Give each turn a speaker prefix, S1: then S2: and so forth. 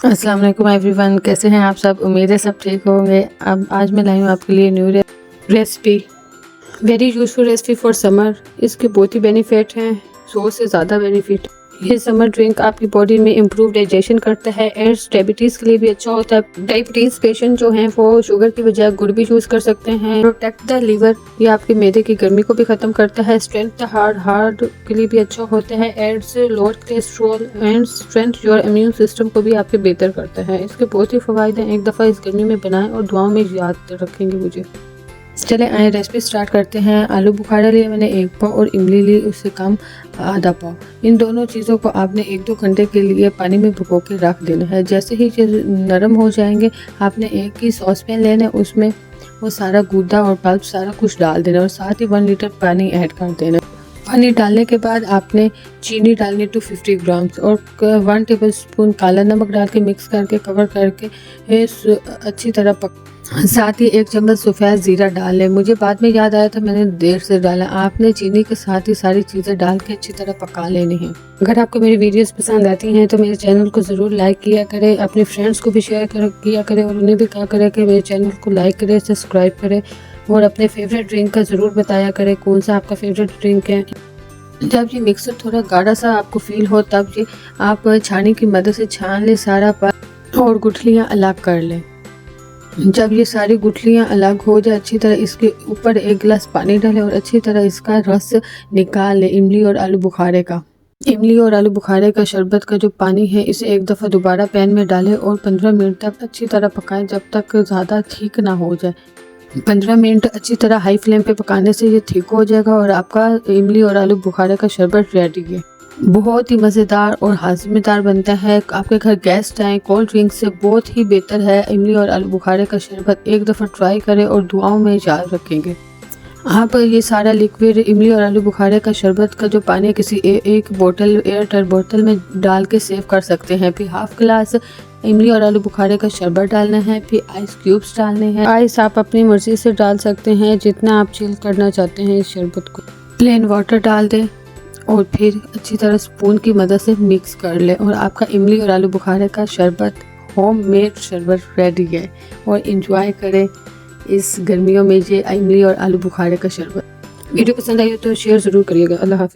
S1: अस्सलाम वालेकुम एवरीवन, कैसे हैं आप सब। उम्मीद है सब ठीक होंगे। अब आज मैं लाई हूँ आपके लिए new recipe, very useful recipe for summer. इसके बहुत ही बेनिफिट हैं, 100 से ज़्यादा बेनिफिट। ये समर ड्रिंक आपकी बॉडी में इम्प्रूव डाइजेशन करता है, एड्स डायबिटीज़ के लिए भी अच्छा होता है। डायबिटीज़ पेशेंट जो हैं वो शुगर की बजाय गुड़ भी यूज़ कर सकते हैं। प्रोटेक्ट द लीवर, ये आपके मैदे की गर्मी को भी ख़त्म करता है। स्ट्रेंथ द हार्ट के लिए भी अच्छा होता है। Aids lower cholesterol and strength your immune system को भी आपके बेहतर करता है। इसके बहुत ही फ़वाइद हैं, एक दफ़ा इस गर्मी में बनाएं और दुआओं में याद रखेंगे मुझे। चले आए रेसिपी स्टार्ट करते हैं। आलू बुखारा लिए मैंने 1 पाव और इमली ली उससे कम आधा पाव। इन दोनों चीज़ों को आपने 1-2 घंटे के लिए पानी में भिगो के रख देना है। जैसे ही ये नरम हो जाएंगे आपने एक ही सॉस पैन लेना है, उसमें वो सारा गूदा और पल्प सारा कुछ डाल देना और साथ ही 1 लीटर पानी ऐड कर देना। पानी डालने के बाद आपने चीनी डालनी 250 ग्राम्स और 1 टेबल स्पून काला नमक डाल के मिक्स करके कवर करके अच्छी तरह साथ ही 1 चम्मच सफ़ेद ज़ीरा डाल लें। मुझे बाद में याद आया था मैंने देर से डाला। आपने चीनी के साथ ही सारी चीज़ें डाल के अच्छी तरह पका लेनी हैं। अगर आपको मेरी वीडियोस पसंद आती हैं तो मेरे चैनल को ज़रूर लाइक किया करें, अपने फ्रेंड्स को भी शेयर किया करें और उन्हें भी कहा करें कि मेरे चैनल को लाइक करें, सब्सक्राइब करें और अपने फेवरेट ड्रिंक का ज़रूर बताया करें कौन सा आपका फेवरेट ड्रिंक है। जब ये मिक्सर थोड़ा गाढ़ा सा आपको फील हो तब ये आप छानी की मदद से छान लें सारा और गुठलियाँ अलग कर लें। जब ये सारी गुठलियाँ अलग हो जाए अच्छी तरह इसके ऊपर 1 गिलास पानी डालें और अच्छी तरह इसका रस निकाल लें। इमली और आलू बुखारे का शरबत का जो पानी है इसे एक दफ़ा दोबारा पैन में डालें और 15 मिनट तक अच्छी तरह पकाएं जब तक ज़्यादा थिक ना हो जाए। 15 मिनट अच्छी तरह हाई फ्लेम पे पकाने से ये थिक हो जाएगा और आपका इमली और आलू बुखारे का शरबत रेडी है। बहुत ही मज़ेदार और हाज़मेदार बनता है। आपके घर गेस्ट आए कोल्ड ड्रिंक से बहुत ही बेहतर है इमली और आलू बुखारे का शरबत। एक दफ़ा ट्राई करें और दुआओं में याद रखेंगे। आप ये सारा लिक्विड इमली और आलू बुखारे का शरबत का जो पानी किसी एक बोतल एयरटाइट बोतल में डाल के सेव कर सकते हैं। फिर हाफ गिलास इमली और आलू बुखारे का शरबत डालना है, फिर आइस क्यूब्स डालने हैं। आइस आप अपनी मर्ज़ी से डाल सकते हैं जितना आप चिल करना चाहते हैं इस शरबत को। प्लेन वाटर डाल दें और फिर अच्छी तरह स्पून की मदद से मिक्स कर लें और आपका इमली और आलू बुखारे का शरबत होम मेड शरबत रेडी है। और इंजॉय करें इस गर्मियों में ये इमली और आलू बुखारे का शरबत। वीडियो पसंद आई हो तो शेयर ज़रूर करिएगा। अल्लाह हाफ़िज़।